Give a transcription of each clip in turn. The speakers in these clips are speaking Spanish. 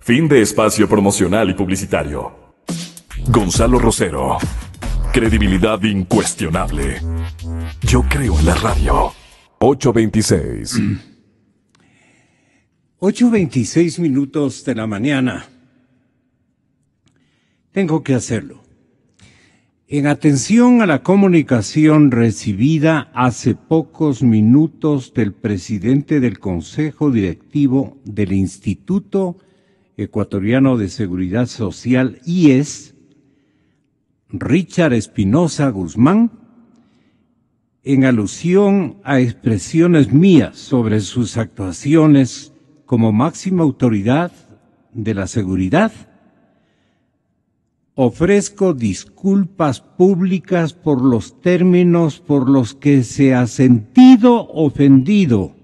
Fin de espacio promocional y publicitario. Gonzalo Rosero. Credibilidad incuestionable. Yo creo en la radio. 8:26. 8:26 minutos de la mañana. Tengo que hacerlo. En atención a la comunicación recibida hace pocos minutos del presidente del Consejo Directivo del Instituto Ecuatoriano de Seguridad Social, IES, Richard Espinosa Guzmán, en alusión a expresiones mías sobre sus actuaciones como máxima autoridad de la seguridad, ofrezco disculpas públicas por los términos por los que se ha sentido ofendido.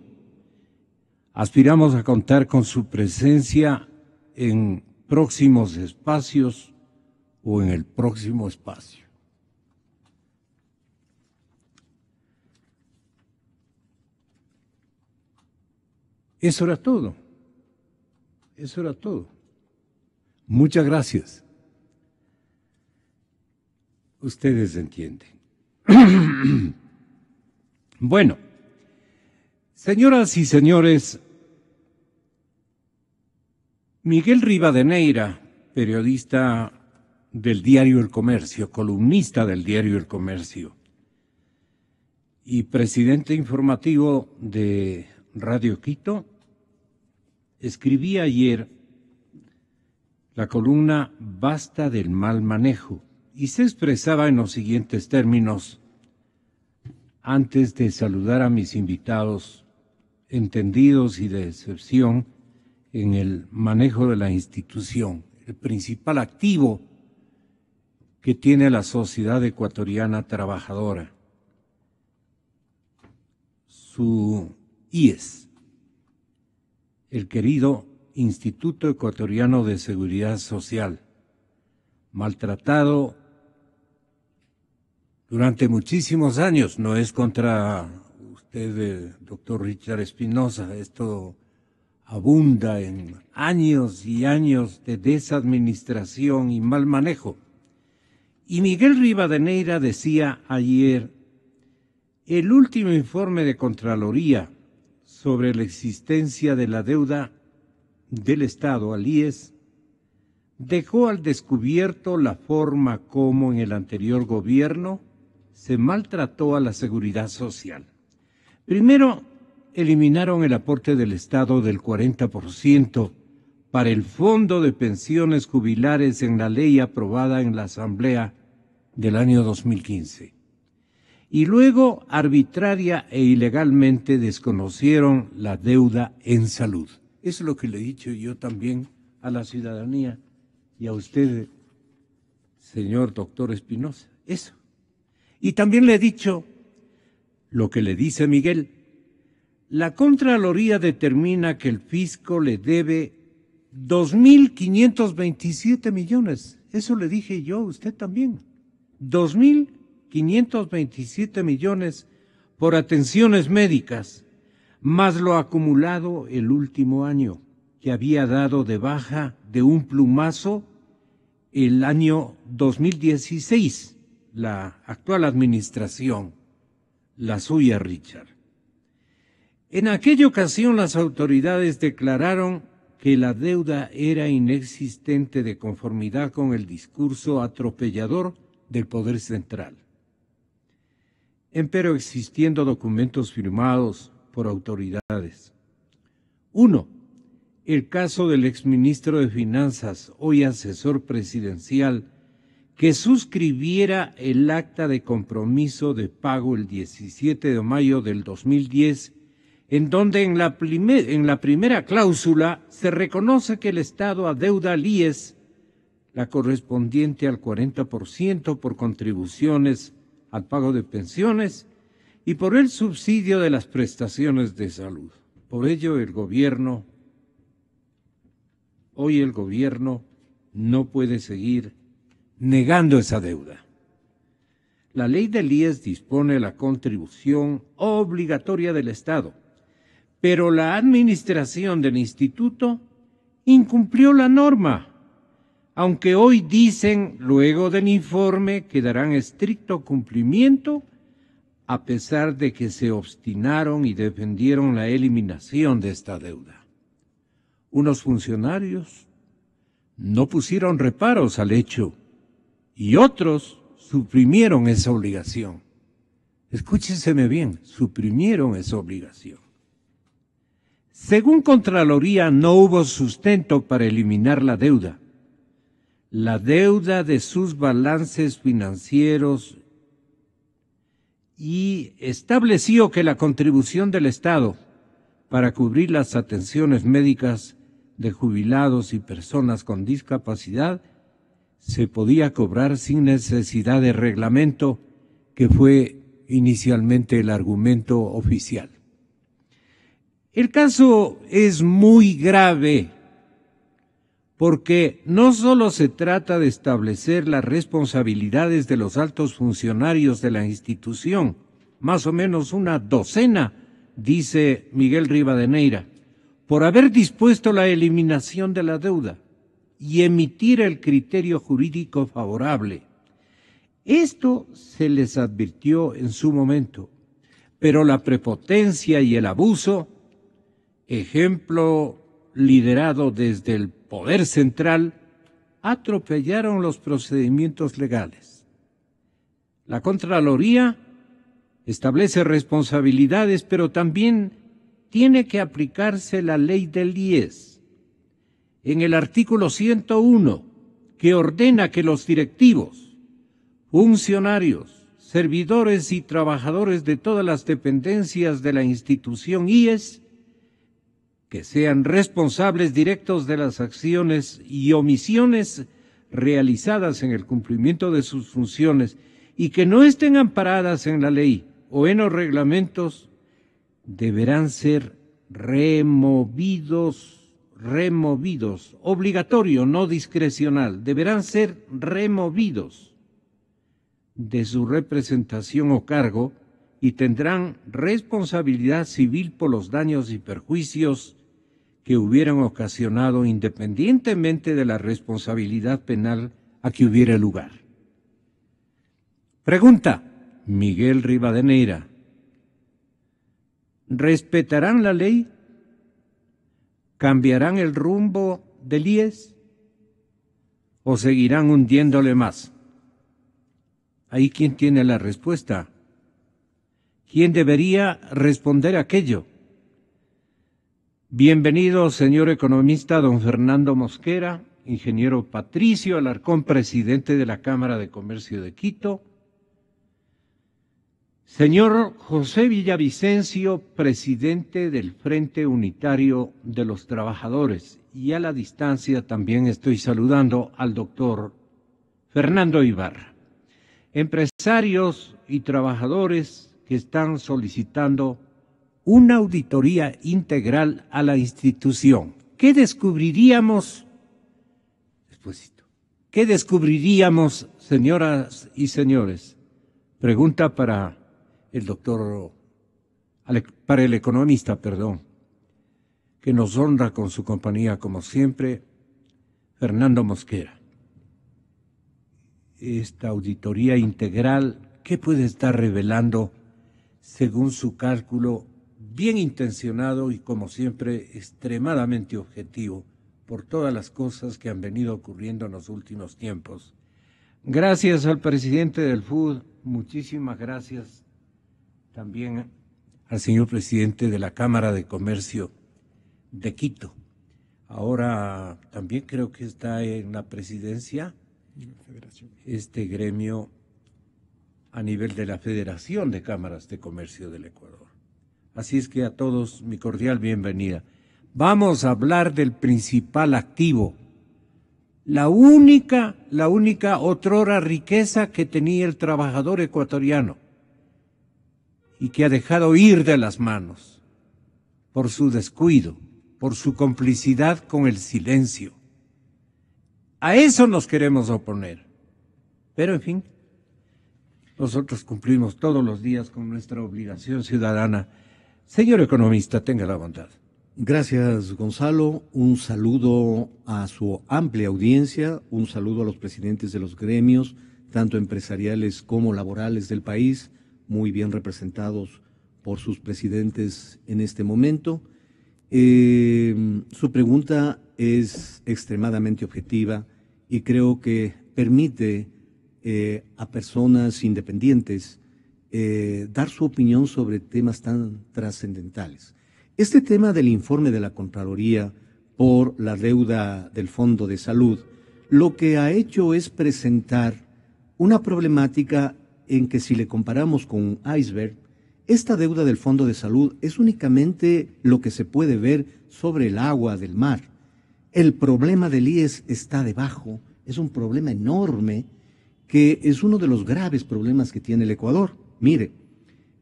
Aspiramos a contar con su presencia en próximos espacios o en el próximo espacio. Eso era todo. Eso era todo. Muchas gracias. Ustedes entienden. Bueno, señoras y señores, Miguel Rivadeneira, periodista del diario El Comercio, columnista del diario El Comercio y presidente informativo de Radio Quito, escribía ayer la columna Basta del mal manejo y se expresaba en los siguientes términos antes de saludar a mis invitados entendidos y de excepción en el manejo de la institución, el principal activo que tiene la sociedad ecuatoriana trabajadora, su IES, el querido Instituto Ecuatoriano de Seguridad Social, maltratado durante muchísimos años. No es contra usted, doctor Richard Espinosa, esto abunda en años y años de desadministración y mal manejo. Y Miguel Rivadeneira decía ayer, el último informe de Contraloría sobre la existencia de la deuda del Estado al IES dejó al descubierto la forma como en el anterior gobierno se maltrató a la seguridad social. Primero, eliminaron el aporte del Estado del 40% para el Fondo de Pensiones Jubilares en la ley aprobada en la Asamblea del año 2015. Y luego, arbitraria e ilegalmente, desconocieron la deuda en salud. Eso es lo que le he dicho yo también a la ciudadanía y a usted, señor doctor Espinosa. Eso. Y también le he dicho lo que le dice Miguel. La Contraloría determina que el fisco le debe 2.527 millones. Eso le dije yo a usted también. 2.527 millones por atenciones médicas, más lo acumulado el último año, que había dado de baja de un plumazo el año 2016, la actual administración, la suya, Richard. En aquella ocasión las autoridades declararon que la deuda era inexistente de conformidad con el discurso atropellador del Poder Central. Empero existiendo documentos firmados por autoridades. 1. El caso del exministro de Finanzas, hoy asesor presidencial, que suscribiera el acta de compromiso de pago el 17 de mayo del 2010, en donde en la primera cláusula se reconoce que el Estado adeuda al IES la correspondiente al 40% por contribuciones al pago de pensiones y por el subsidio de las prestaciones de salud. Por ello, hoy el gobierno no puede seguir negando esa deuda. La ley del IES dispone la contribución obligatoria del Estado, pero la administración del instituto incumplió la norma, aunque hoy dicen, luego del informe, que darán estricto cumplimiento, a pesar de que se obstinaron y defendieron la eliminación de esta deuda. Unos funcionarios no pusieron reparos al hecho y otros suprimieron esa obligación. Escúchenseme bien, suprimieron esa obligación. Según Contraloría, no hubo sustento para eliminar la deuda. La deuda de sus balances financieros y estableció que la contribución del Estado para cubrir las atenciones médicas de jubilados y personas con discapacidad se podía cobrar sin necesidad de reglamento, que fue inicialmente el argumento oficial. El caso es muy grave porque no solo se trata de establecer las responsabilidades de los altos funcionarios de la institución, más o menos una docena, dice Miguel Rivadeneira, por haber dispuesto la eliminación de la deuda y emitir el criterio jurídico favorable. Esto se les advirtió en su momento, pero la prepotencia y el abuso, ejemplo liderado desde el Poder Central, atropellaron los procedimientos legales. La Contraloría establece responsabilidades, pero también tiene que aplicarse la ley del IES. En el artículo 101, que ordena que los directivos, funcionarios, servidores y trabajadores de todas las dependencias de la institución IES que sean responsables directos de las acciones y omisiones realizadas en el cumplimiento de sus funciones y que no estén amparadas en la ley o en los reglamentos, deberán ser removidos, obligatorio, no discrecional, deberán ser removidos de su representación o cargo y tendrán responsabilidad civil por los daños y perjuicios que hubieran ocasionado, independientemente de la responsabilidad penal a que hubiera lugar. Pregunta Miguel Rivadeneira: ¿respetarán la ley? ¿Cambiarán el rumbo del IES? ¿O seguirán hundiéndole más? Ahí, ¿quién tiene la respuesta? ¿Quién debería responder aquello? Bienvenido, señor economista don Fernando Mosquera, ingeniero Patricio Alarcón, presidente de la Cámara de Comercio de Quito, señor José Villavicencio, presidente del Frente Unitario de los Trabajadores, y a la distancia también estoy saludando al doctor Fernando Ibarra, empresarios y trabajadores que están solicitando una auditoría integral a la institución. ¿Qué descubriríamos? Despuésito. ¿Qué descubriríamos, señoras y señores? Pregunta para el doctor, para el economista, perdón, que nos honra con su compañía, como siempre, Fernando Mosquera. Esta auditoría integral, ¿qué puede estar revelando según su cálculo bien intencionado y, como siempre, extremadamente objetivo por todas las cosas que han venido ocurriendo en los últimos tiempos? Gracias al presidente del FUD, muchísimas gracias también al señor presidente de la Cámara de Comercio de Quito. Ahora también creo que está en la presidencia este gremio a nivel de la Federación de Cámaras de Comercio del Ecuador. Así es que a todos mi cordial bienvenida. Vamos a hablar del principal activo, la única otrora riqueza que tenía el trabajador ecuatoriano y que ha dejado ir de las manos por su descuido, por su complicidad con el silencio. A eso nos queremos oponer. Pero, en fin, nosotros cumplimos todos los días con nuestra obligación ciudadana. Señor economista, tenga la bondad. Gracias, Gonzalo. Un saludo a su amplia audiencia, un saludo a los presidentes de los gremios, tanto empresariales como laborales del país, muy bien representados por sus presidentes en este momento. Su pregunta es extremadamente objetiva y creo que permite a personas independientes dar su opinión sobre temas tan trascendentales. Este tema del informe de la Contraloría por la deuda del Fondo de Salud, lo que ha hecho es presentar una problemática en que si le comparamos con un iceberg, esta deuda del Fondo de Salud es únicamente lo que se puede ver sobre el agua del mar. El problema del IES está debajo, es un problema enorme que es uno de los graves problemas que tiene el Ecuador. Mire,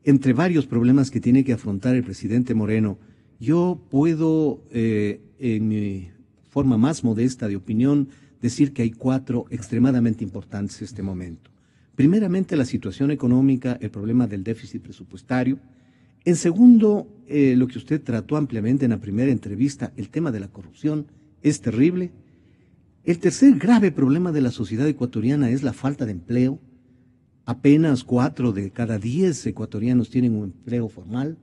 entre varios problemas que tiene que afrontar el presidente Moreno, yo puedo, en mi forma más modesta de opinión, decir que hay 4 extremadamente importantes en este momento. Primeramente, la situación económica, el problema del déficit presupuestario. En segundo, lo que usted trató ampliamente en la primera entrevista, el tema de la corrupción, es terrible. El tercer grave problema de la sociedad ecuatoriana es la falta de empleo. Apenas 4 de cada 10 ecuatorianos tienen un empleo formal.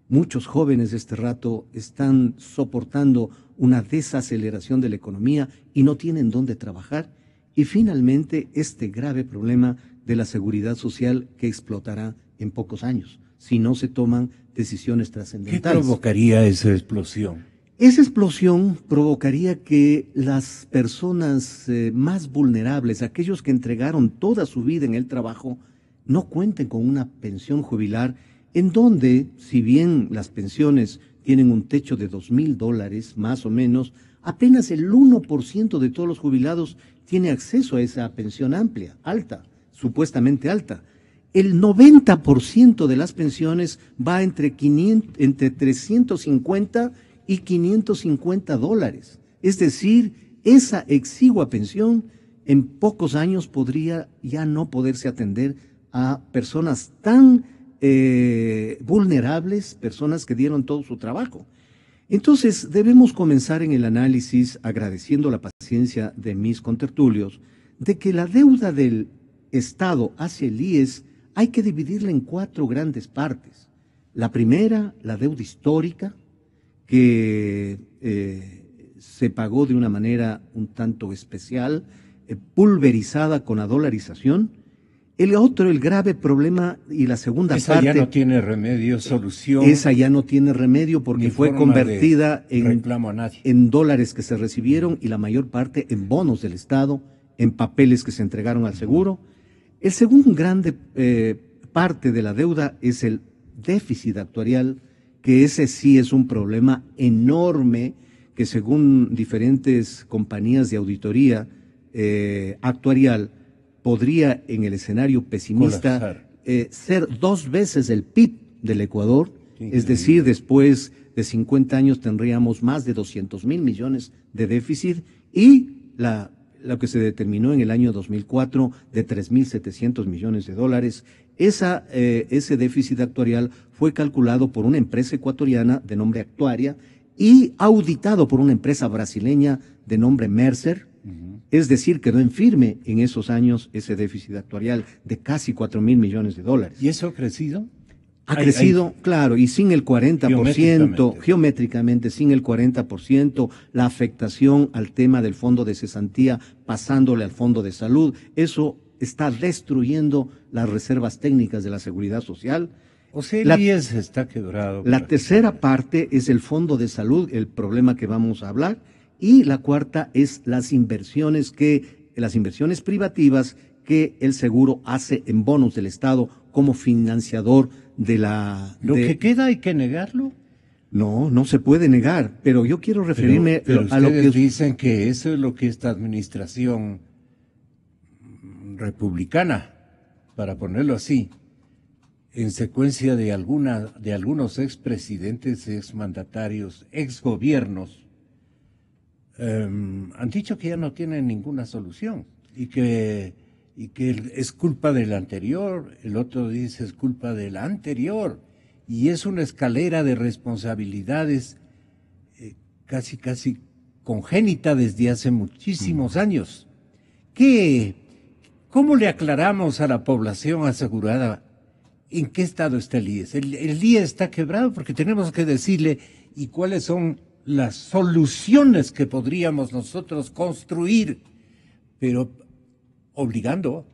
Muchos jóvenes de este rato están soportando una desaceleración de la economía y no tienen dónde trabajar. Y finalmente, este grave problema de la seguridad social que explotará en pocos años, si no se toman decisiones trascendentales. ¿Qué provocaría esa explosión? Esa explosión provocaría que las personas más vulnerables, aquellos que entregaron toda su vida en el trabajo, no cuenten con una pensión jubilar, en donde, si bien las pensiones tienen un techo de $2,000 más o menos, apenas el 1% de todos los jubilados tiene acceso a esa pensión amplia, alta, supuestamente alta. El 90% de las pensiones va entre 350 y $550. Es decir, esa exigua pensión en pocos años podría ya no poderse atender a personas tan vulnerables, personas que dieron todo su trabajo. Entonces, debemos comenzar en el análisis agradeciendo la paciencia de mis contertulios, de que la deuda del Estado hacia el IES hay que dividirla en 4 grandes partes. La primera, la deuda histórica, que se pagó de una manera un tanto especial, pulverizada con la dolarización. El otro, el grave problema y la segunda esa parte. Esa ya no tiene remedio, solución. Esa ya no tiene remedio porque fue convertida en dólares que se recibieron y la mayor parte en bonos del Estado, en papeles que se entregaron al seguro. El segundo grande parte de la deuda es el déficit actuarial, que ese sí es un problema enorme que según diferentes compañías de auditoría actuarial podría en el escenario pesimista ser 2 veces el PIB del Ecuador, es decir, después de 50 años tendríamos más de 200,000 millones de déficit y lo que se determinó en el año 2004 de 3.700 millones de dólares. Ese déficit actuarial fue calculado por una empresa ecuatoriana de nombre Actuaria y auditado por una empresa brasileña de nombre Mercer. Es decir, quedó en firme en esos años ese déficit actuarial de casi 4.000 millones de dólares. ¿Y eso ha crecido? Ha crecido, claro, y sin el 40%, geométricamente, sin el 40%, la afectación al tema del fondo de cesantía pasándole al fondo de salud, eso está destruyendo las reservas técnicas de la seguridad social. O sea, el IES está quebrado. La tercera parte es el fondo de salud, el problema que vamos a hablar, y la cuarta es las inversiones privativas que el seguro hace en bonos del Estado como financiador de la... ¿Lo que queda hay que negarlo? No, no se puede negar, pero yo quiero referirme pero a lo que... dicen que eso es lo que esta administración republicana, para ponerlo así, en secuencia de algunos expresidentes, exmandatarios, exgobiernos, han dicho que ya no tienen ninguna solución y que es culpa del anterior, el otro dice es culpa del anterior, y es una escalera de responsabilidades casi congénita desde hace muchísimos años. ¿Cómo le aclaramos a la población asegurada en qué estado está el IES? El IES está quebrado porque tenemos que decirle y cuáles son las soluciones que podríamos nosotros construir, pero obligando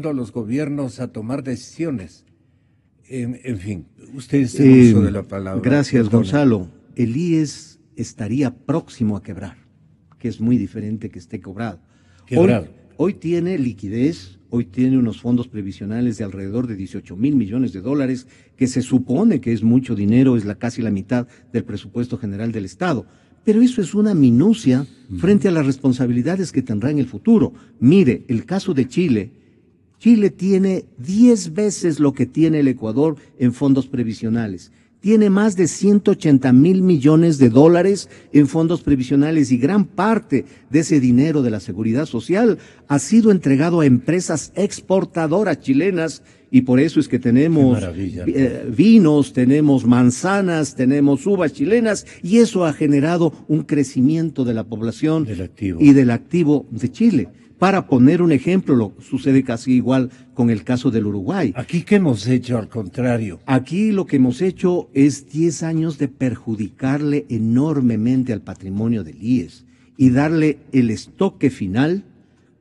a los gobiernos a tomar decisiones. En fin, usted es el uso de la palabra. Gracias, Perdón. Gonzalo. El IES estaría próximo a quebrar, que es muy diferente que esté quebrado. Hoy tiene liquidez, hoy tiene unos fondos previsionales de alrededor de 18,000 millones de dólares, que se supone que es mucho dinero, es casi la mitad del presupuesto general del Estado. Pero eso es una minucia frente a las responsabilidades que tendrá en el futuro. Mire, el caso de Chile. Chile tiene 10 veces lo que tiene el Ecuador en fondos previsionales. Tiene más de 180,000 millones de dólares en fondos previsionales y gran parte de ese dinero de la seguridad social ha sido entregado a empresas exportadoras chilenas y por eso es que tenemos vinos, tenemos manzanas, tenemos uvas chilenas y eso ha generado un crecimiento de la población y del activo de Chile. Para poner un ejemplo, lo sucede casi igual con el caso del Uruguay. ¿Aquí qué hemos hecho al contrario? Aquí lo que hemos hecho es 10 años de perjudicarle enormemente al patrimonio del IES y darle el estoque final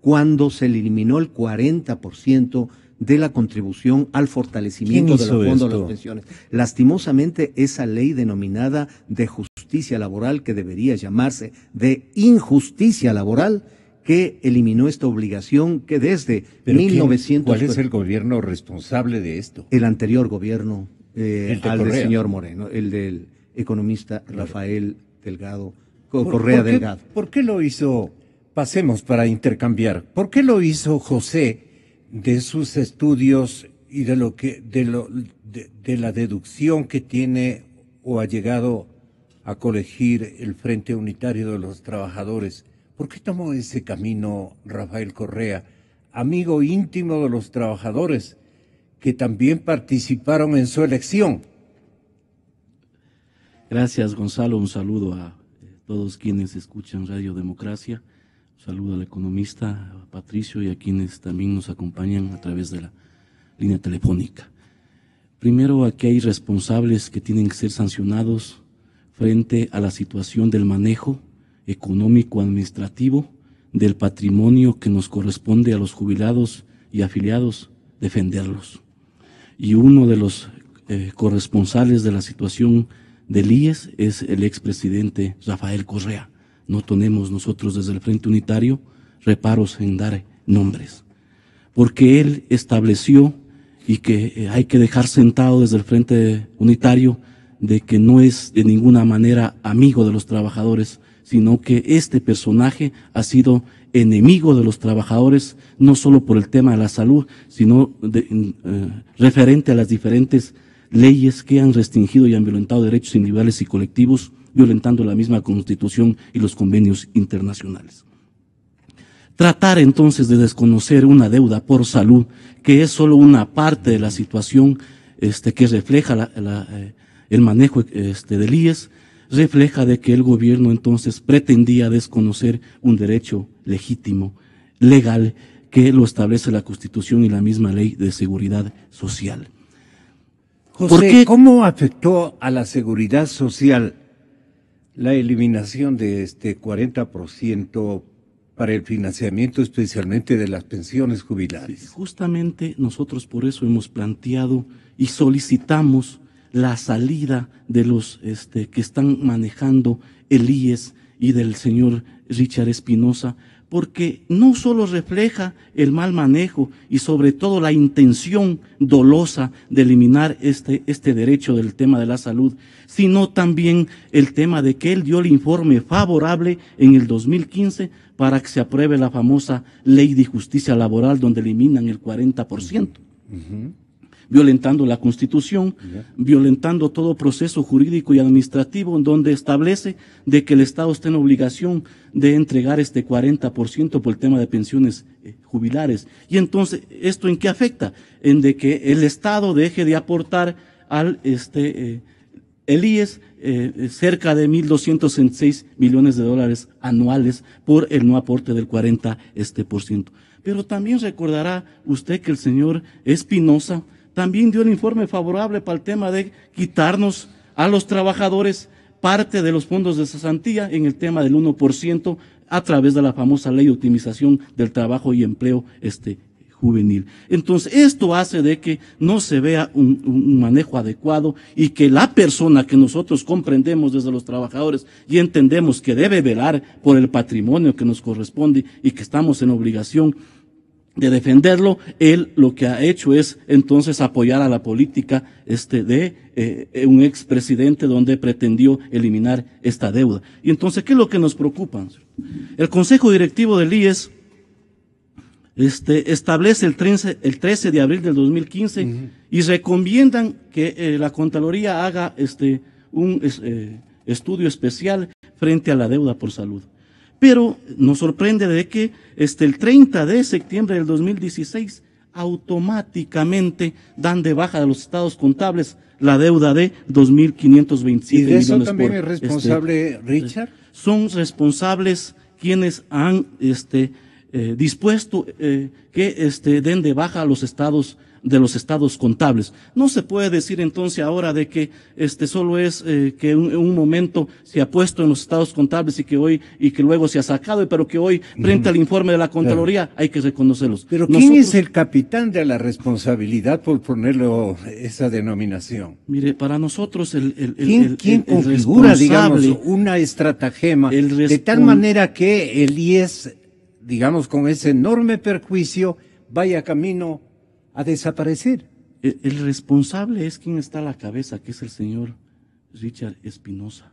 cuando se eliminó el 40% de la contribución al fortalecimiento de los fondos de las pensiones. Lastimosamente, esa ley denominada de justicia laboral, que debería llamarse de injusticia laboral, que eliminó esta obligación que desde 1900... ¿Cuál es el gobierno responsable de esto? El anterior gobierno, del señor Moreno, el del economista Rafael Delgado, Correa Delgado. ¿Por qué lo hizo? Pasemos para intercambiar. ¿Por qué lo hizo José de sus estudios y de la deducción que tiene o ha llegado a colegir el Frente Unitario de los Trabajadores? ¿Por qué tomó ese camino Rafael Correa, amigo íntimo de los trabajadores, que también participaron en su elección? Gracias, Gonzalo. Un saludo a todos quienes escuchan Radio Democracia. Un saludo al economista a Patricio y a quienes también nos acompañan a través de la línea telefónica. Primero, aquí hay responsables que tienen que ser sancionados frente a la situación del manejo económico-administrativo del patrimonio que nos corresponde a los jubilados y afiliados defenderlos. Y uno de los corresponsales de la situación del IES es el expresidente Rafael Correa. No tenemos nosotros desde el Frente Unitario reparos en dar nombres, porque él estableció y que hay que dejar sentado desde el Frente Unitario de que no es de ninguna manera amigo de los trabajadores, sino que este personaje ha sido enemigo de los trabajadores, no solo por el tema de la salud, sino referente a las diferentes leyes que han restringido y han violentado derechos individuales y colectivos, violentando la misma Constitución y los convenios internacionales. Tratar entonces de desconocer una deuda por salud, que es solo una parte de la situación que refleja el manejo del IES, refleja de que el gobierno entonces pretendía desconocer un derecho legítimo, legal, que lo establece la Constitución y la misma Ley de Seguridad Social. José, ¿cómo afectó a la seguridad social la eliminación de este 40% para el financiamiento especialmente de las pensiones jubilares? Sí, justamente nosotros por eso hemos planteado y solicitamos la salida de los que están manejando el IES y del señor Richard Espinosa, porque no solo refleja el mal manejo y sobre todo la intención dolosa de eliminar este derecho del tema de la salud, sino también el tema de que él dio el informe favorable en el 2015 para que se apruebe la famosa Ley de Justicia Laboral, donde eliminan el 40%. Violentando la Constitución, violentando todo proceso jurídico y administrativo, en donde establece de que el Estado está en obligación de entregar este 40% por el tema de pensiones jubilares. Y entonces, ¿esto en qué afecta? En de que el Estado deje de aportar al el IES cerca de 1.266 millones de dólares anuales por el no aporte del 40%. Pero también recordará usted que el señor Espinosa también dio el informe favorable para el tema de quitarnos a los trabajadores parte de los fondos de cesantía en el tema del 1% a través de la famosa ley de optimización del trabajo y empleo juvenil. Entonces, esto hace de que no se vea un manejo adecuado y que la persona que nosotros comprendemos desde los trabajadores y entendemos que debe velar por el patrimonio que nos corresponde y que estamos en obligación de defenderlo, él lo que ha hecho es entonces apoyar a la política de un expresidente donde pretendió eliminar esta deuda. Y entonces, ¿qué es lo que nos preocupa? El Consejo Directivo del IES establece el 13 de abril del 2015 y recomiendan que la Contraloría haga un estudio especial frente a la deuda por salud. Pero nos sorprende de que el 30 de septiembre del 2016 automáticamente dan de baja de los estados contables la deuda de 2.527 millones. ¿Y de eso también es responsable Richard? Son responsables quienes han dispuesto que den de baja a los estados contables. No se puede decir entonces ahora de que solo es que en un momento se ha puesto en los estados contables y que luego se ha sacado, pero que hoy frente al informe de la Contraloría hay que reconocerlos. Pero ¿quién es el capitán de la responsabilidad por ponerlo esa denominación? Mire, para nosotros ¿Quién configura, digamos, una estratagema de tal manera que el IES, digamos, con ese enorme perjuicio, vaya camino a desaparecer? El responsable es quien está a la cabeza, que es el señor Richard Espinosa,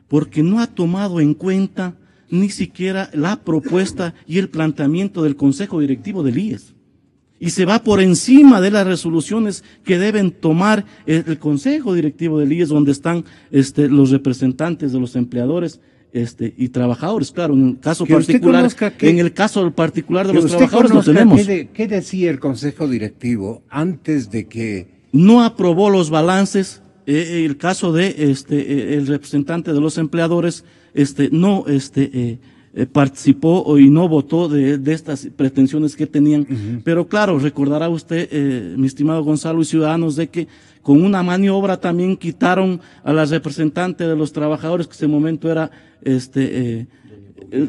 porque no ha tomado en cuenta ni siquiera la propuesta y el planteamiento del Consejo Directivo del IES. Y se va por encima de las resoluciones que deben tomar el Consejo Directivo del IES, donde están los representantes de los empleadores y trabajadores. Claro, en el caso particular, de los trabajadores lo tenemos. ¿Qué decía el Consejo Directivo antes de que no aprobó los balances? El caso de el representante de los empleadores no participó y no votó de estas pretensiones que tenían. Pero claro, recordará usted, mi estimado Gonzalo y ciudadanos, de que con una maniobra también quitaron a la representante de los trabajadores, que en ese momento era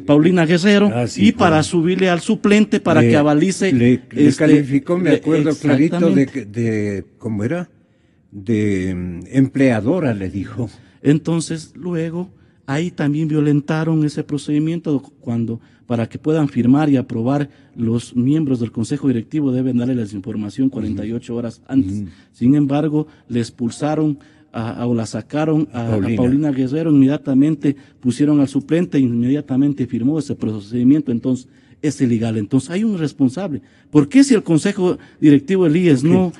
Paulina Guerrero, para subirle al suplente para que avalice. Le calificó, me acuerdo clarito, de ¿cómo era? De empleadora, le dijo. Entonces, luego, ahí también violentaron ese procedimiento para que puedan firmar y aprobar los miembros del Consejo Directivo deben darle la información 48 horas antes. Sin embargo, le expulsaron o la sacaron a Paulina Guerrero, inmediatamente pusieron al suplente, inmediatamente firmó ese procedimiento, entonces es ilegal. Entonces hay un responsable. ¿Por qué si el Consejo Directivo del IES no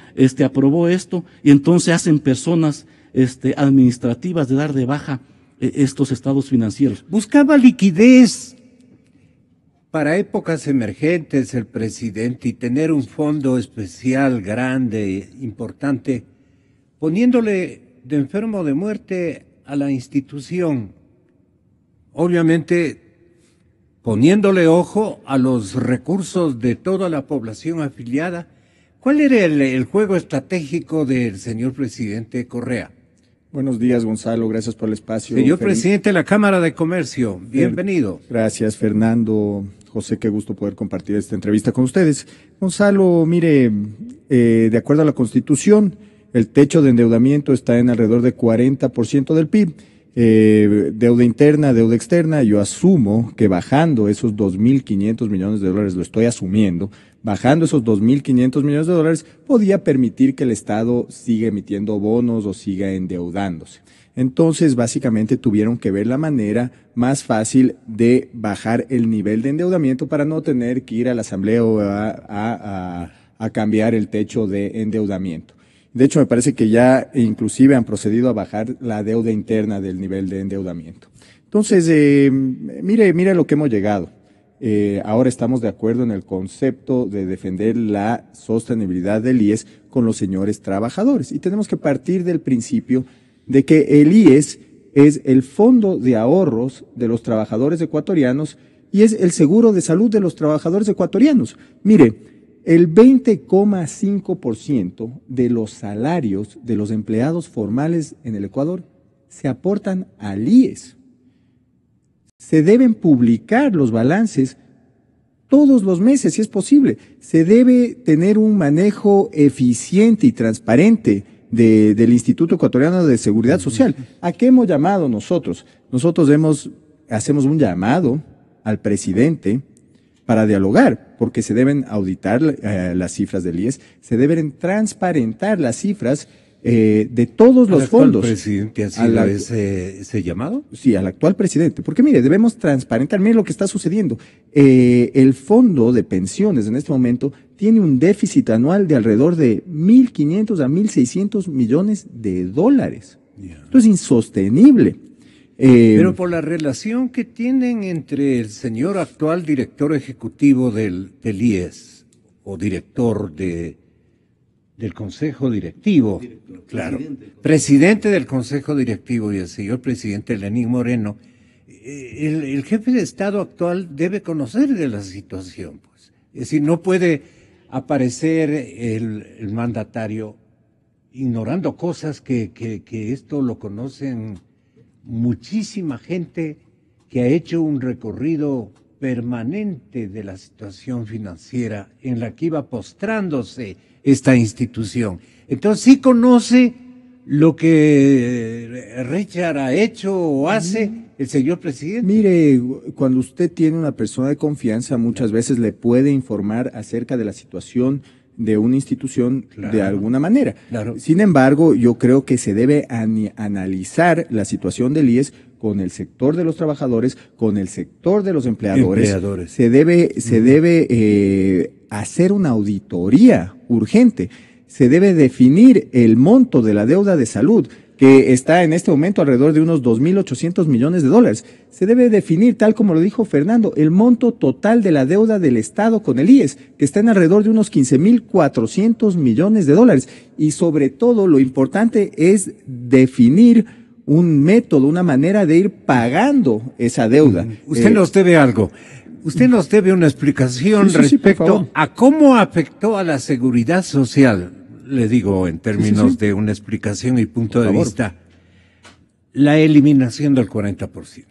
aprobó esto y entonces hacen personas administrativas de dar de baja estos estados financieros? Buscaba liquidez para épocas emergentes el presidente y tener un fondo especial grande, importante, poniéndole de enfermo de muerte a la institución. Obviamente, poniéndole ojo a los recursos de toda la población afiliada. ¿Cuál era el juego estratégico del señor presidente Correa? Buenos días, Gonzalo, gracias por el espacio. Señor presidente de la Cámara de Comercio, bienvenido. Gracias, Fernando, José, qué gusto poder compartir esta entrevista con ustedes. Gonzalo, mire, de acuerdo a la Constitución, el techo de endeudamiento está en alrededor de 40% del PIB. Deuda interna, deuda externa, yo asumo que bajando esos 2.500 millones de dólares, lo estoy asumiendo, bajando esos 2.500 millones de dólares, podía permitir que el Estado siga emitiendo bonos o siga endeudándose. Entonces, básicamente tuvieron que ver la manera más fácil de bajar el nivel de endeudamiento para no tener que ir a la Asamblea o a cambiar el techo de endeudamiento. De hecho, me parece que ya inclusive han procedido a bajar la deuda interna del nivel de endeudamiento. Entonces, mire lo que hemos llegado. Ahora estamos de acuerdo en el concepto de defender la sostenibilidad del IES con los señores trabajadores. Y tenemos que partir del principio de que el IES es el fondo de ahorros de los trabajadores ecuatorianos y es el seguro de salud de los trabajadores ecuatorianos. Mire, el 20,5% de los salarios de los empleados formales en el Ecuador se aportan al IES. Se deben publicar los balances todos los meses, si es posible. Se debe tener un manejo eficiente y transparente del Instituto Ecuatoriano de Seguridad Social. ¿A qué hemos llamado nosotros? Nosotros hacemos un llamado al presidente para dialogar, porque se deben auditar las cifras del IES, se deben transparentar las cifras de todos los fondos. ¿El presidente ha sido ese llamado? Sí, al actual presidente. Porque mire, debemos transparentar. Mire lo que está sucediendo. El fondo de pensiones en este momento tiene un déficit anual de alrededor de 1.500 a 1.600 millones de dólares. Esto es insostenible. Pero por la relación que tienen entre el señor actual director ejecutivo del IES o director del Consejo Directivo, claro, presidente del Consejo Directivo y el señor presidente Lenín Moreno, el jefe de Estado actual debe conocer de la situación, pues. Es decir, no puede aparecer el mandatario ignorando cosas que esto lo conocen muchísima gente que ha hecho un recorrido permanente de la situación financiera en la que iba postrándose esta institución. Entonces sí conoce lo que Richard ha hecho o hace el señor presidente. Mire, cuando usted tiene una persona de confianza, muchas veces le puede informar acerca de la situación de una institución de alguna manera. Claro. Sin embargo, yo creo que se debe analizar la situación del IES con el sector de los trabajadores, con el sector de los empleadores. Se debe hacer una auditoría urgente. Se debe definir el monto de la deuda de salud, que está en este momento alrededor de unos 2.800 millones de dólares. Se debe definir, tal como lo dijo Fernando, el monto total de la deuda del Estado con el IES, que está en alrededor de unos 15.400 millones de dólares. Y sobre todo, lo importante es definir un método, una manera de ir pagando esa deuda. Usted nos debe algo. Usted nos debe una explicación respecto a cómo afectó a la seguridad social. Le digo en términos de una explicación y punto de vista, la eliminación del 40%.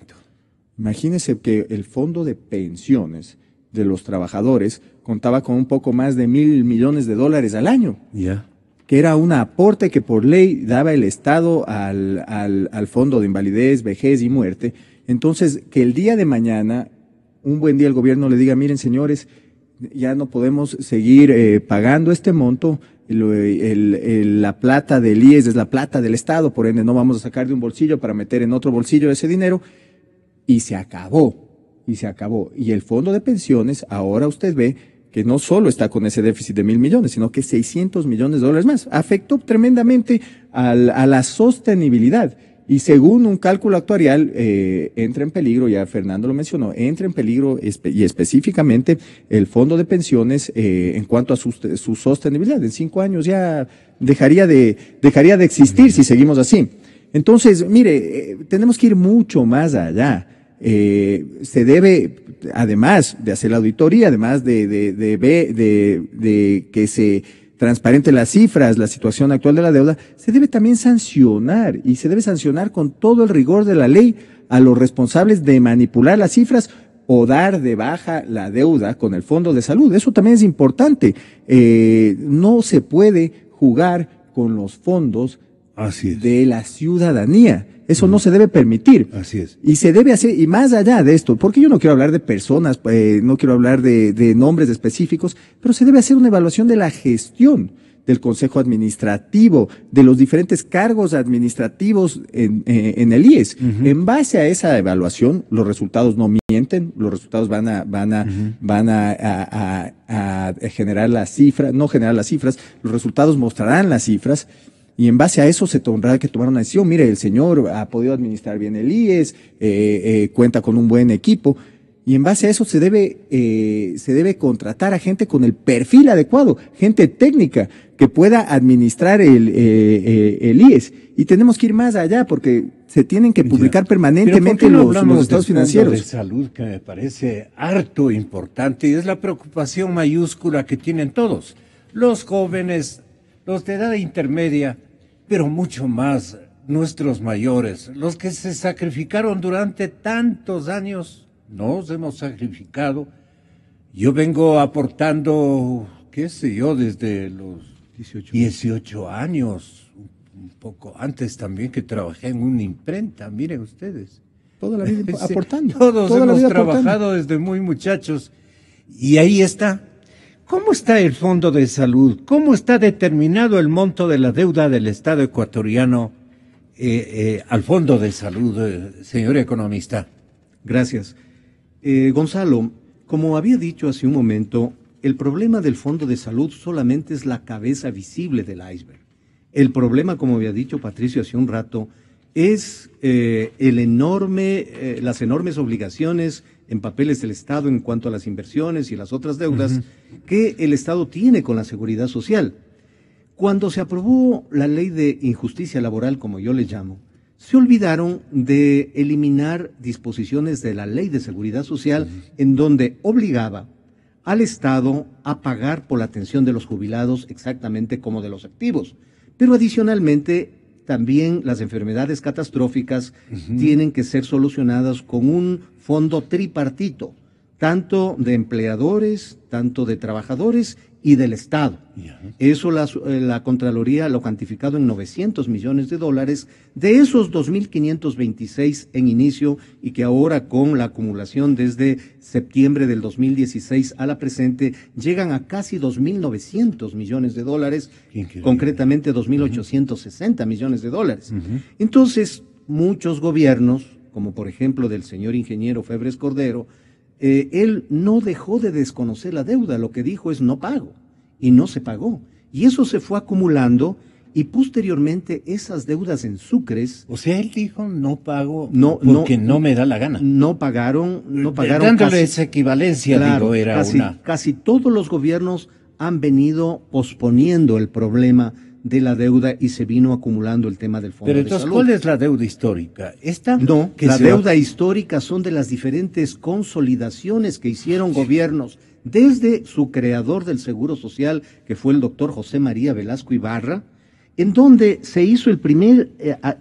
Imagínese que el fondo de pensiones de los trabajadores contaba con un poco más de 1.000 millones de dólares al año. Que era un aporte que por ley daba el Estado al fondo de invalidez, vejez y muerte. Entonces, que el día de mañana, un buen día el gobierno le diga, miren señores, ya no podemos seguir pagando este monto. La plata del IES es la plata del Estado, por ende no vamos a sacar de un bolsillo para meter en otro bolsillo ese dinero, y se acabó. Y el fondo de pensiones, ahora usted ve que no solo está con ese déficit de 1.000 millones, sino que 600 millones de dólares más. Afectó tremendamente a la sostenibilidad. Y según un cálculo actuarial, entra en peligro, ya Fernando lo mencionó, entra en peligro y específicamente el fondo de pensiones en cuanto a su sostenibilidad. En 5 años ya dejaría de existir si seguimos así. Entonces, mire, tenemos que ir mucho más allá. Se debe, además de hacer la auditoría, además de que se transparente las cifras, la situación actual de la deuda, se debe también sancionar, y se debe sancionar con todo el rigor de la ley a los responsables de manipular las cifras o dar de baja la deuda con el Fondo de Salud. Eso también es importante. No se puede jugar con los fondos de la ciudadanía. Eso no se debe permitir. Así es. Y se debe hacer, y más allá de esto, porque yo no quiero hablar de personas, no quiero hablar de nombres específicos, pero se debe hacer una evaluación de la gestión del Consejo Administrativo, de los diferentes cargos administrativos en el IES. En base a esa evaluación, los resultados no mienten, los resultados van a generar las cifras, no generar las cifras, los resultados mostrarán las cifras. Y en base a eso se tendrá que tomar una decisión. Mire, el señor ha podido administrar bien el IES, cuenta con un buen equipo. Y en base a eso se debe contratar a gente con el perfil adecuado, gente técnica que pueda administrar el IES. Y tenemos que ir más allá porque se tienen que publicar permanentemente los estados financieros. De salud, que me parece harto importante y es la preocupación mayúscula que tienen todos, los jóvenes, los de edad intermedia, pero mucho más nuestros mayores, los que se sacrificaron durante tantos años. Nos hemos sacrificado. Yo vengo aportando, qué sé yo, desde los 18 años, un poco antes también, que trabajé en una imprenta, miren ustedes. Toda la vida aportando. Todos hemos trabajado desde muy muchachos. Y ahí está. ¿Cómo está el Fondo de Salud? ¿Cómo está determinado el monto de la deuda del Estado ecuatoriano al Fondo de Salud, señor economista? Gracias. Gonzalo, como había dicho hace un momento, el problema del Fondo de Salud solamente es la cabeza visible del iceberg. El problema, como había dicho Patricio hace un rato, es las enormes obligaciones en papeles del Estado en cuanto a las inversiones y las otras deudas que el Estado tiene con la Seguridad Social. Cuando se aprobó la ley de injusticia laboral, como yo le llamo, se olvidaron de eliminar disposiciones de la Ley de Seguridad Social en donde obligaba al Estado a pagar por la atención de los jubilados exactamente como de los activos. Pero adicionalmente, también las enfermedades catastróficas tienen que ser solucionadas con un fondo tripartito, tanto de empleadores, tanto de trabajadores y del Estado. Eso la Contraloría lo ha cuantificado en $900 millones. De esos 2.526 en inicio y que ahora con la acumulación desde septiembre del 2016 a la presente llegan a casi $2.900 millones, concretamente $2.860 millones. Entonces, muchos gobiernos, como por ejemplo del señor ingeniero Febres Cordero, él no dejó de desconocer la deuda, lo que dijo es no pago, y no se pagó. Y eso se fue acumulando y posteriormente esas deudas en sucres. O sea, él dijo no pago porque no me da la gana. No pagaron. Dándole esa equivalencia, claro, digo, era casi todos los gobiernos han venido posponiendo el problema de la deuda y se vino acumulando el tema del Fondo de Salud. Pero entonces, ¿cuál es la deuda histórica? ¿Esta? No, la deuda histórica son de las diferentes consolidaciones que hicieron gobiernos desde su creador del Seguro Social, que fue el doctor José María Velasco Ibarra, en donde se hizo el primer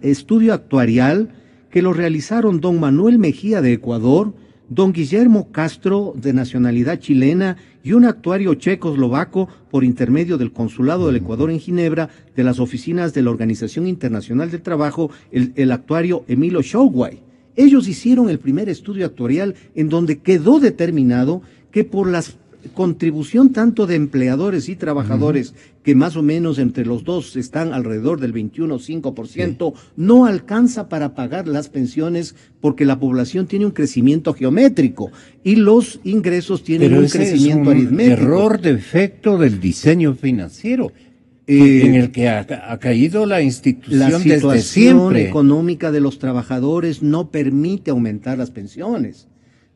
estudio actuarial que lo realizaron don Manuel Mejía de Ecuador, don Guillermo Castro de nacionalidad chilena y un actuario checoslovaco por intermedio del Consulado del Ecuador en Ginebra, de las oficinas de la Organización Internacional del Trabajo, el actuario Emilio Showguay. Ellos hicieron el primer estudio actuarial en donde quedó determinado que por la contribución tanto de empleadores y trabajadores, que más o menos entre los dos están alrededor del 21,5%, no alcanza para pagar las pensiones porque la población tiene un crecimiento geométrico y los ingresos tienen un crecimiento aritmético. Error defecto del diseño financiero. En el que ha caído la institución desde siempre. La situación económica de los trabajadores no permite aumentar las pensiones.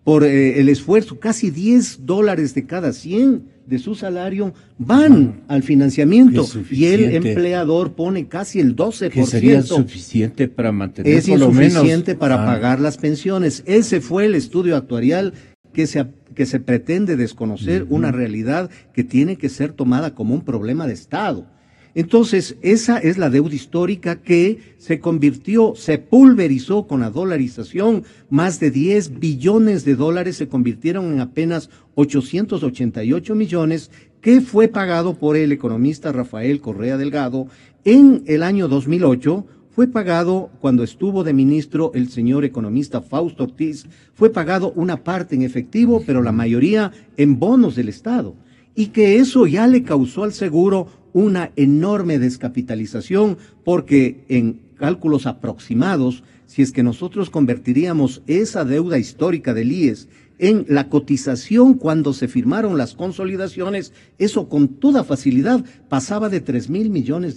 Por el esfuerzo, casi $10 de cada 100 de su salario van al financiamiento y el empleador pone casi el 12%. Que sería suficiente para mantener es por lo menos. Es insuficiente para pagar las pensiones. Ese fue el estudio actuarial que se pretende desconocer una realidad que tiene que ser tomada como un problema de Estado. Entonces, esa es la deuda histórica que se pulverizó con la dolarización. Más de $10 billones se convirtieron en apenas 888 millones, que fue pagado por el economista Rafael Correa Delgado en el año 2008. Fue pagado cuando estuvo de ministro el señor economista Fausto Ortiz, fue pagado una parte en efectivo, pero la mayoría en bonos del Estado. Y que eso ya le causó al seguro una enorme descapitalización, porque en cálculos aproximados, si es que nosotros convertiríamos esa deuda histórica del IES en la cotización cuando se firmaron las consolidaciones, eso con toda facilidad pasaba de $3.000 millones,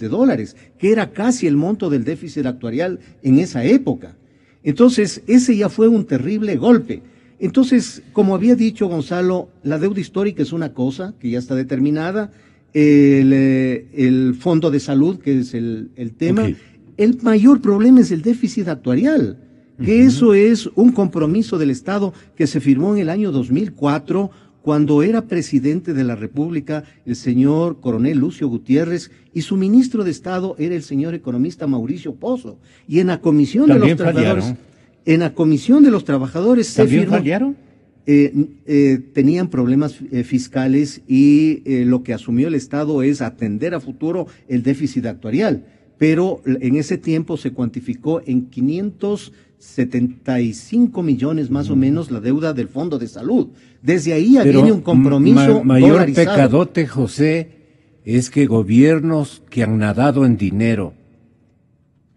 que era casi el monto del déficit actuarial en esa época. Entonces, ese ya fue un terrible golpe. Entonces, como había dicho Gonzalo, la deuda histórica es una cosa que ya está determinada, el fondo de salud, que es el tema. Okay. El mayor problema es el déficit actuarial, que eso es un compromiso del Estado que se firmó en el año 2004, cuando era presidente de la República el señor coronel Lucio Gutiérrez y su ministro de Estado era el señor economista Mauricio Pozo. Y en la Comisión de los Trabajadores, se firmó. ¿Fallaron? Tenían problemas fiscales y lo que asumió el Estado es atender a futuro el déficit actuarial. Pero en ese tiempo se cuantificó en 575 millones más o menos la deuda del Fondo de Salud. Desde ahí viene un compromiso mayor dolarizado. pecadote, José, es que gobiernos que han nadado en dinero,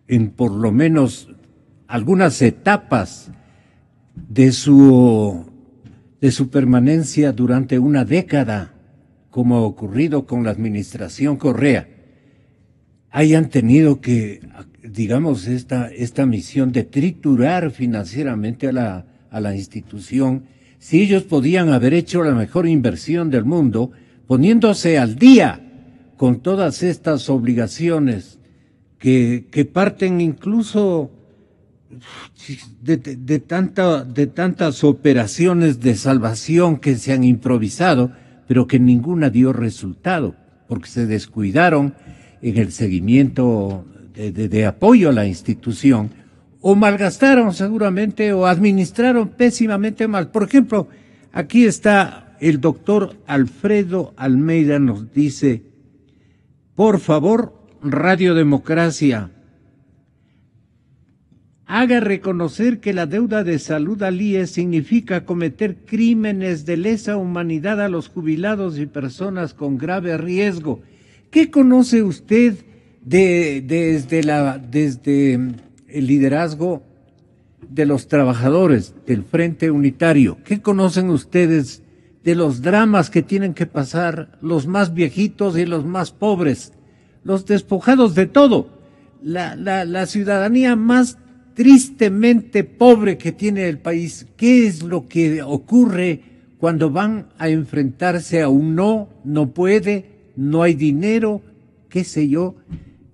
en por lo menos algunas etapas de su permanencia durante una década, como ha ocurrido con la administración Correa, hayan tenido que, digamos, esta misión de triturar financieramente a la institución, si ellos podían haber hecho la mejor inversión del mundo, poniéndose al día con todas estas obligaciones que parten incluso de tantas operaciones de salvación que se han improvisado, pero que ninguna dio resultado, porque se descuidaron en el seguimiento de apoyo a la institución, o malgastaron seguramente, o administraron pésimamente mal. Por ejemplo, aquí está el doctor Alfredo Almeida, nos dice, por favor, Radio Democracia, haga reconocer que la deuda de salud al IES significa cometer crímenes de lesa humanidad a los jubilados y personas con grave riesgo. ¿Qué conoce usted desde el liderazgo de los trabajadores del Frente Unitario? ¿Qué conocen ustedes de los dramas que tienen que pasar los más viejitos y los más pobres, los despojados de todo, la ciudadanía más tristemente pobre que tiene el país? ¿Qué es lo que ocurre cuando van a enfrentarse a un no puede, no hay dinero, qué sé yo,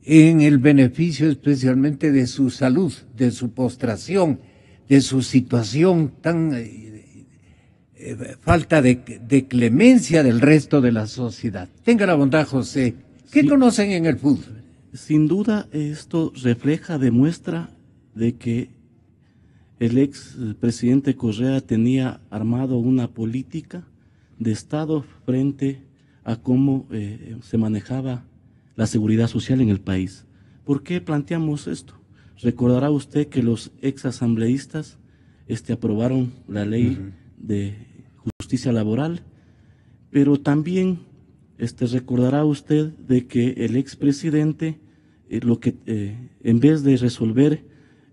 en el beneficio especialmente de su salud, de su postración, de su situación tan falta de clemencia del resto de la sociedad? Tenga la bondad, José. ¿Qué conocen en el fútbol? Sin duda esto demuestra de que el ex presidente Correa tenía armado una política de Estado frente a cómo se manejaba la seguridad social en el país. ¿Por qué planteamos esto? Recordará usted que los ex asambleístas aprobaron la ley de justicia laboral, pero también recordará usted de que el expresidente, en vez de resolver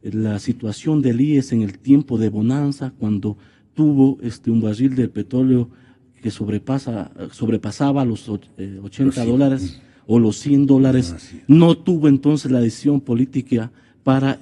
la situación del IES en el tiempo de bonanza, cuando tuvo un barril de petróleo que sobrepasaba los $80 o los $100, no tuvo entonces la decisión política para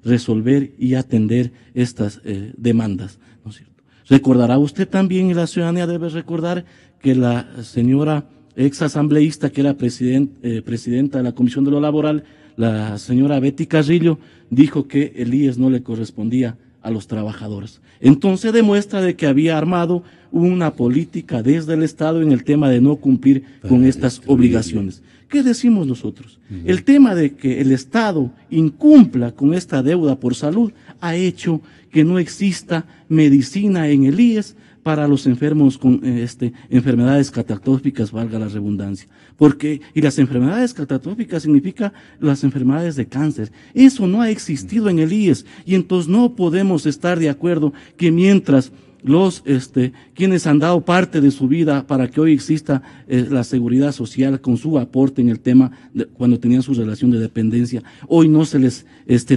resolver y atender estas demandas, ¿no es cierto? Recordará usted también, y la ciudadanía debe recordar, que la señora ex asambleísta, que era presidenta de la Comisión de lo Laboral, la señora Betty Carrillo, dijo que el IES no le correspondía a los trabajadores. Entonces demuestra de que había armado una política desde el Estado en el tema de no cumplir con estas obligaciones. ¿Qué decimos nosotros? El tema de que el Estado incumpla con esta deuda por salud ha hecho que no exista medicina en el IES para los enfermos con enfermedades catastróficas, valga la redundancia. Y las enfermedades catastróficas significa las enfermedades de cáncer. Eso no ha existido en el IES, y entonces no podemos estar de acuerdo que mientras quienes han dado parte de su vida para que hoy exista la seguridad social con su aporte en el tema cuando tenían su relación de dependencia, hoy no se les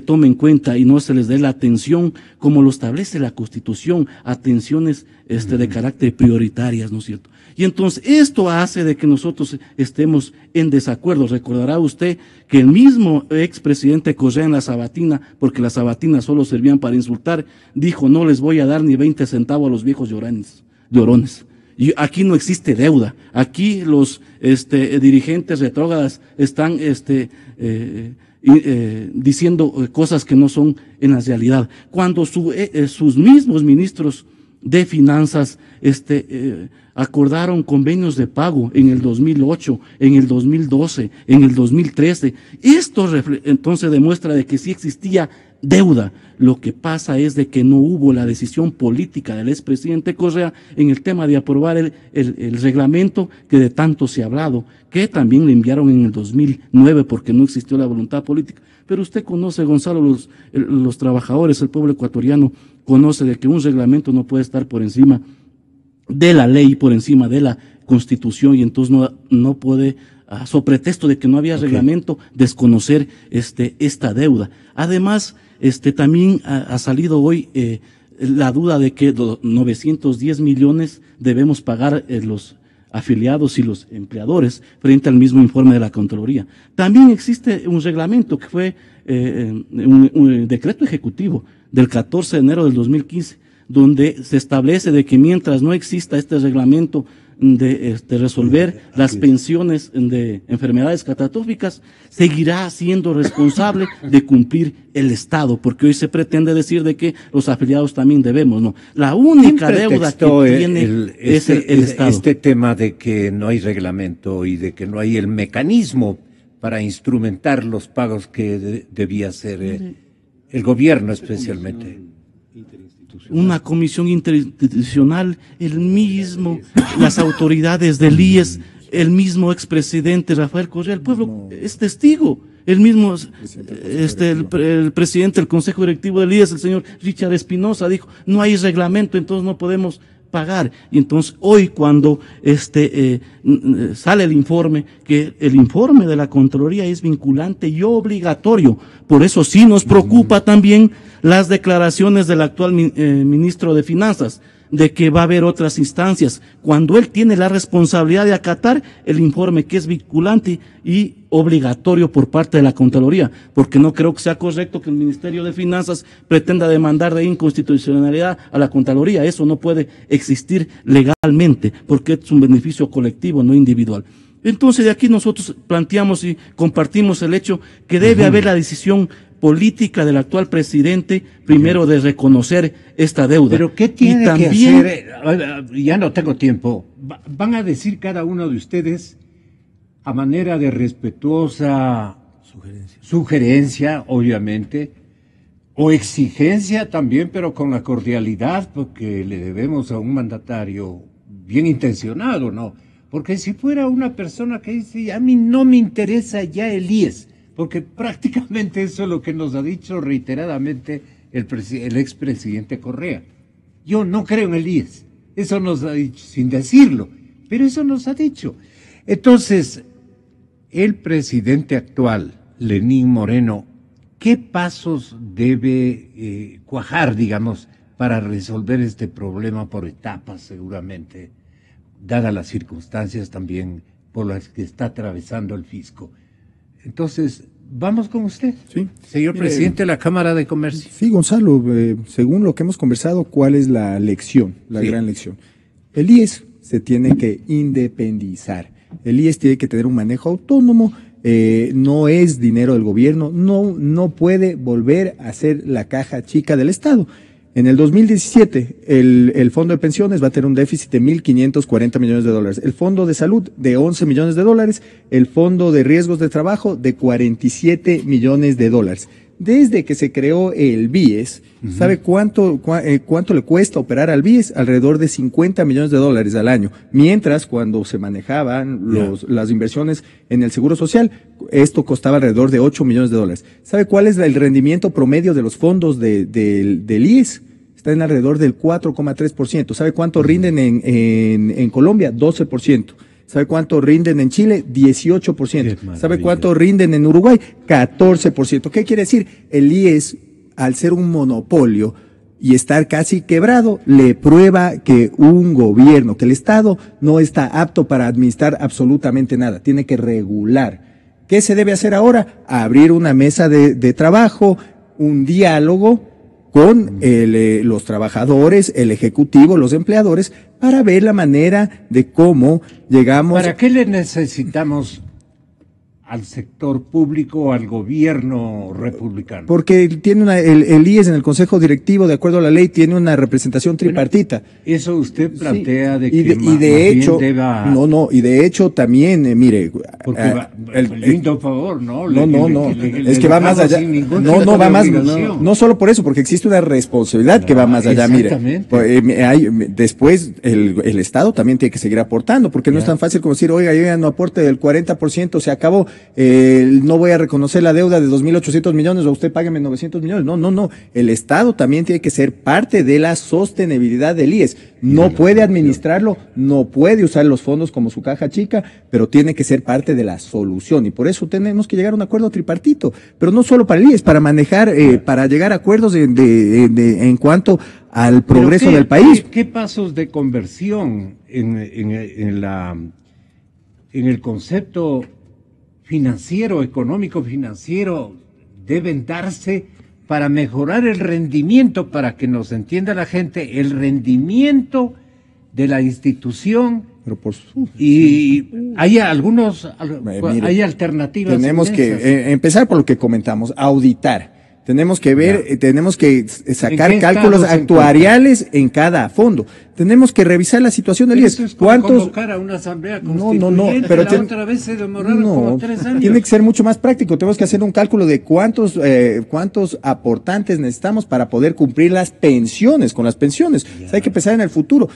tome en cuenta y no se les dé la atención como lo establece la Constitución, atenciones de carácter prioritarias, ¿no es cierto? Y entonces esto hace de que nosotros estemos en desacuerdo. Recordará usted que el mismo expresidente Correa en la Sabatina, porque las sabatinas solo servían para insultar, dijo: no les voy a dar ni 20 centavos a los viejos llorones. Y aquí no existe deuda. Aquí los dirigentes retrógradas están diciendo cosas que no son en la realidad. Cuando sus mismos ministros de finanzas acordaron convenios de pago en el 2008, en el 2012, en el 2013. Esto entonces demuestra de que sí existía deuda. Lo que pasa es de que no hubo la decisión política del expresidente Correa en el tema de aprobar el reglamento que de tanto se ha hablado, que también le enviaron en el 2009 porque no existió la voluntad política. Pero usted conoce, Gonzalo, los trabajadores, el pueblo ecuatoriano conoce de que un reglamento no puede estar por encima de la ley, por encima de la Constitución, y entonces no puede, so pretexto de que no había reglamento, desconocer esta deuda. Además, también ha salido hoy la duda de que 910 millones debemos pagar los afiliados y los empleadores frente al mismo informe de la Contraloría. También existe un reglamento que fue un decreto ejecutivo del 14 de enero del 2015, donde se establece de que mientras no exista este reglamento de resolver las pensiones de enfermedades catastróficas, seguirá siendo responsable de cumplir el Estado, porque hoy se pretende decir de que los afiliados también debemos, no. La única deuda que tiene es el Estado. Este tema de que no hay reglamento y de que no hay el mecanismo para instrumentar los pagos que debía hacer el gobierno especialmente. Una comisión interinstitucional, las autoridades del IES, el mismo expresidente Rafael Correa, el pueblo es testigo, el mismo, el presidente del Consejo Directivo del IES, el señor Richard Espinosa, dijo: no hay reglamento, entonces no podemos pagar. Y entonces hoy cuando sale el informe, que el informe de la Contraloría es vinculante y obligatorio, por eso sí nos preocupa también las declaraciones del actual ministro de Finanzas, de que va a haber otras instancias, cuando él tiene la responsabilidad de acatar el informe que es vinculante y obligatorio por parte de la Contraloría, porque no creo que sea correcto que el Ministerio de Finanzas pretenda demandar de inconstitucionalidad a la Contraloría. Eso no puede existir legalmente, porque es un beneficio colectivo, no individual. Entonces de aquí nosotros planteamos y compartimos el hecho que debe haber la decisión política del actual presidente, primero de reconocer esta deuda. Pero ¿qué tiene que hacer? Ya no tengo tiempo. Van a decir cada uno de ustedes, a manera de respetuosa sugerencia, obviamente, o exigencia también, pero con la cordialidad, porque le debemos a un mandatario bien intencionado, ¿no? Porque si fuera una persona que dice: a mí no me interesa ya el IES, porque prácticamente eso es lo que nos ha dicho reiteradamente el expresidente Correa. Yo no creo en el IES, eso nos ha dicho, sin decirlo, pero eso nos ha dicho. Entonces, el presidente actual, Lenín Moreno, ¿qué pasos debe cuajar, digamos, para resolver este problema por etapas, seguramente, dadas las circunstancias también por las que está atravesando el fisco? Entonces, vamos con usted, sí, señor presidente de la Cámara de Comercio. Sí, Gonzalo, según lo que hemos conversado, ¿cuál es la lección, la gran lección? El IES se tiene que independizar. El IES tiene que tener un manejo autónomo, no es dinero del gobierno, no puede volver a ser la caja chica del Estado. En el 2017, el Fondo de Pensiones va a tener un déficit de 1.540 millones de dólares, el Fondo de Salud de 11 millones de dólares, el Fondo de Riesgos de Trabajo de 47 millones de dólares. Desde que se creó el BIES, ¿sabe cuánto le cuesta operar al BIES? Alrededor de 50 millones de dólares al año. Mientras, cuando se manejaban las inversiones en el Seguro Social, esto costaba alrededor de 8 millones de dólares. ¿Sabe cuál es el rendimiento promedio de los fondos del IES? Está en alrededor del 4,3%. ¿Sabe cuánto rinden en Colombia? 12%. ¿Sabe cuánto rinden en Chile? 18%. ¿Sabe cuánto rinden en Uruguay? 14%. ¿Qué quiere decir? El IES, al ser un monopolio y estar casi quebrado, le prueba que un gobierno, que el Estado no está apto para administrar absolutamente nada. Tiene que regular. ¿Qué se debe hacer ahora? Abrir una mesa de trabajo, un diálogo con los trabajadores, el ejecutivo, los empleadores, para ver la manera de cómo llegamos. ¿Para qué le necesitamos al sector público o al gobierno republicano? Porque tiene el IES en el Consejo Directivo, de acuerdo a la ley, tiene una representación tripartita. Bueno, eso usted plantea sí, de y que de hecho, deba... No, y de hecho también, mire... Porque lindo favor, ¿no? Es que va más allá. No va más, no solo por eso, porque existe una responsabilidad que va más allá, mire. Después el Estado también tiene que seguir aportando, porque no es tan fácil como decir, oiga, yo ya no aporte del 40%, se acabó. No voy a reconocer la deuda de 2.800 millones o usted págame 900 millones. No. El Estado también tiene que ser parte de la sostenibilidad del IES. No puede administrarlo, no puede usar los fondos como su caja chica, pero tiene que ser parte de la solución. Y por eso tenemos que llegar a un acuerdo tripartito. Pero no solo para el IES, para manejar, para llegar a acuerdos en cuanto al progreso del país. ¿Qué pasos de conversión en el concepto financiero, económico financiero, deben darse para mejorar el rendimiento, para que nos entienda la gente, el rendimiento de la institución? Pero y hay hay alternativas. Tenemos que empezar por lo que comentamos, auditar. Tenemos que ver, tenemos que sacar cálculos actuariales en cada fondo. Tenemos que revisar la situación del IES. Es como convocar a una asamblea constituyente, pero la otra vez se demoraron como 3 años. Tiene que ser mucho más práctico. Tenemos que hacer un cálculo de cuántos aportantes necesitamos para poder cumplir las pensiones, con las pensiones. O sea, hay que pensar en el futuro.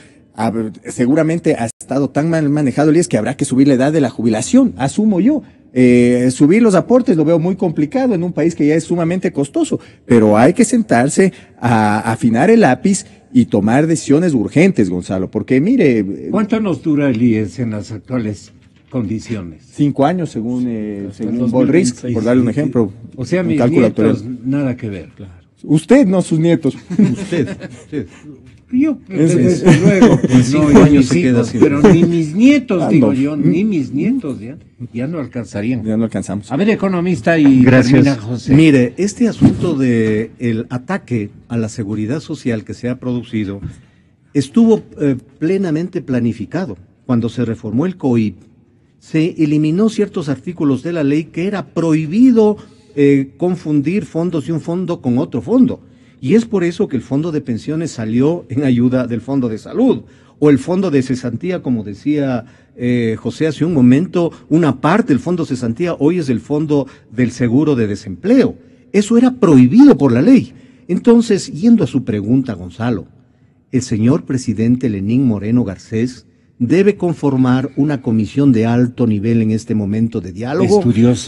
Seguramente ha estado tan mal manejado el IES que habrá que subir la edad de la jubilación, asumo yo. Subir los aportes lo veo muy complicado en un país que ya es sumamente costoso, pero hay que sentarse a afinar el lápiz y tomar decisiones urgentes, Gonzalo, porque mire... ¿Cuánto nos dura el IES en las actuales condiciones? 5 años, según Bolrisk, por darle un ejemplo. O sea, mis nietos, nada que ver. Claro. Usted, no sus nietos. Usted. Yo, desde luego, pues no, años se queda así. Pero ni mis nietos, digo yo, ni mis nietos ya no alcanzarían. Ya no alcanzamos. A ver, economista, y termina José. Mire, este asunto de el ataque a la seguridad social que se ha producido estuvo plenamente planificado. Cuando se reformó el COIP, se eliminó ciertos artículos de la ley que era prohibido confundir fondos de un fondo con otro fondo. Y es por eso que el fondo de pensiones salió en ayuda del fondo de salud, o el fondo de cesantía, como decía José hace un momento, una parte del fondo de cesantía hoy es el fondo del seguro de desempleo. Eso era prohibido por la ley. Entonces, yendo a su pregunta, Gonzalo, el señor presidente Lenín Moreno Garcés debe conformar una comisión de alto nivel en este momento de diálogo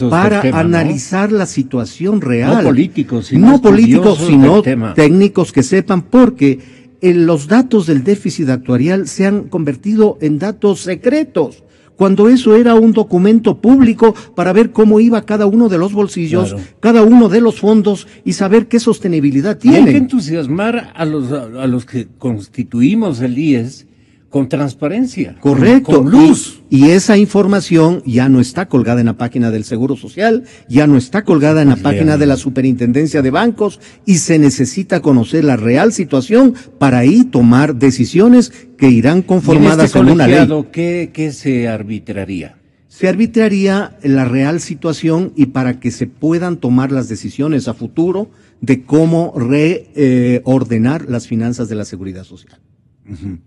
para analizar la situación real. No políticos, sino técnicos que sepan, porque los datos del déficit actuarial se han convertido en datos secretos, cuando eso era un documento público para ver cómo iba cada uno de los bolsillos, cada uno de los fondos y saber qué sostenibilidad tiene. Hay que entusiasmar a los que constituimos el IES con transparencia. Correcto. Con luz. Y esa información ya no está colgada en la página del Seguro Social, ya no está colgada en la página de la Superintendencia de Bancos, y se necesita conocer la real situación para ahí tomar decisiones que irán conformadas en una ley. ¿Qué se arbitraría? Se arbitraría la real situación y para que se puedan tomar las decisiones a futuro de cómo reordenar las finanzas de la Seguridad Social.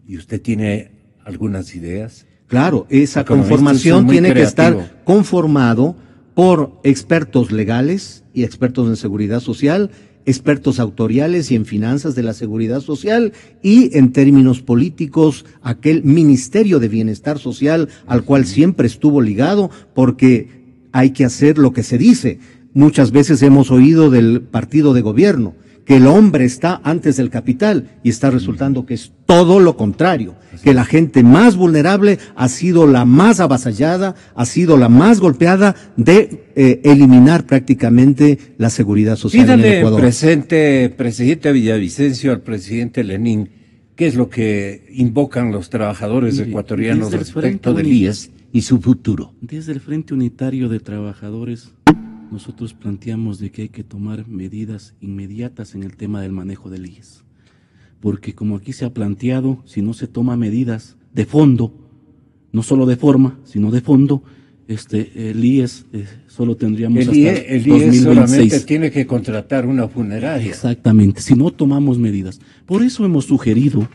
¿Y usted tiene algunas ideas? Claro, esa conformación tiene que estar conformado por expertos legales y expertos en seguridad social, expertos autoriales y en finanzas de la seguridad social, y en términos políticos aquel Ministerio de Bienestar Social al cual siempre estuvo ligado, porque hay que hacer lo que se dice. Muchas veces hemos oído del partido de gobierno que el hombre está antes del capital, y está resultando que es todo lo contrario, que la gente más vulnerable ha sido la más avasallada, ha sido la más golpeada de eliminar prácticamente la seguridad social en el Ecuador. Presidente Villavicencio, al presidente Lenín, ¿Qué es lo que invocan los trabajadores ecuatorianos desde el respecto Frente del IES y su futuro? Desde el Frente Unitario de Trabajadores, nosotros planteamos de que hay que tomar medidas inmediatas en el tema del manejo del IES. Porque como aquí se ha planteado, si no se toma medidas de fondo, no solo de forma, sino de fondo, el IES solo tendríamos hasta el IES 2026. solamente tiene que contratar una funeraria. Exactamente, si no tomamos medidas. Por eso hemos sugerido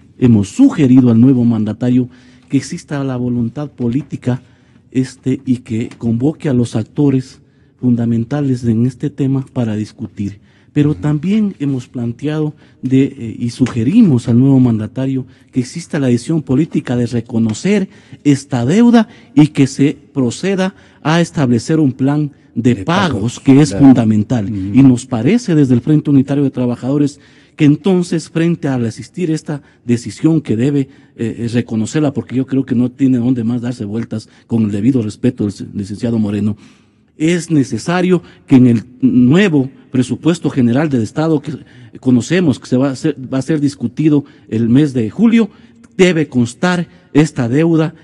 al nuevo mandatario que exista la voluntad política y que convoque a los actores fundamentales en este tema para discutir. Pero también hemos planteado y sugerimos al nuevo mandatario que exista la decisión política de reconocer esta deuda y que se proceda a establecer un plan de pagos que es fundamental. Y nos parece desde el Frente Unitario de Trabajadores que entonces, frente al asistir esta decisión que debe reconocerla, porque yo creo que no tiene dónde más darse vueltas con el debido respeto del licenciado Moreno, es necesario que en el nuevo presupuesto general del Estado que conocemos que va a ser discutido el mes de julio, debe constar esta deuda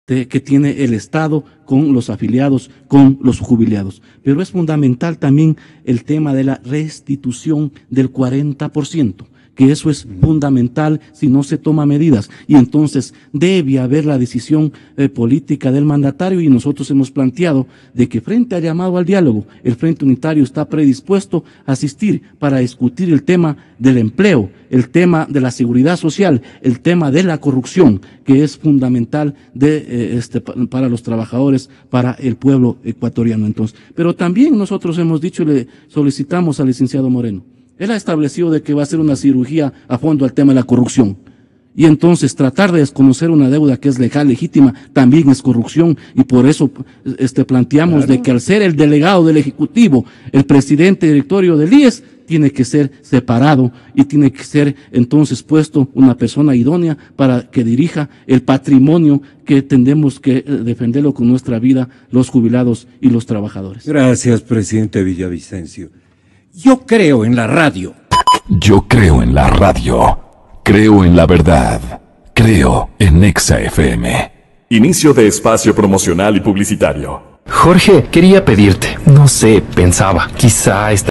que tiene el Estado con los afiliados, con los jubilados. Pero es fundamental también el tema de la restitución del 40%. Que eso es fundamental si no se toma medidas. Y entonces debe haber la decisión política del mandatario, y nosotros hemos planteado de que frente al llamado al diálogo, el Frente Unitario está predispuesto a asistir para discutir el tema del empleo, el tema de la seguridad social, el tema de la corrupción, que es fundamental para los trabajadores, para el pueblo ecuatoriano. Entonces, pero también nosotros hemos dicho y le solicitamos al licenciado Moreno. Él ha establecido de que va a hacer una cirugía a fondo al tema de la corrupción. Y entonces tratar de desconocer una deuda que es legal, legítima, también es corrupción. Y por eso planteamos de que al ser el delegado del Ejecutivo, el presidente directorio del IES, tiene que ser separado y tiene que ser entonces puesto una persona idónea para que dirija el patrimonio que tendemos que defenderlo con nuestra vida, los jubilados y los trabajadores. Gracias, presidente Villavicencio. Yo creo en la radio. Yo creo en la radio. Creo en la verdad. Creo en Nexa FM. Inicio de espacio promocional y publicitario. Jorge, quería pedirte, no sé, pensaba, quizá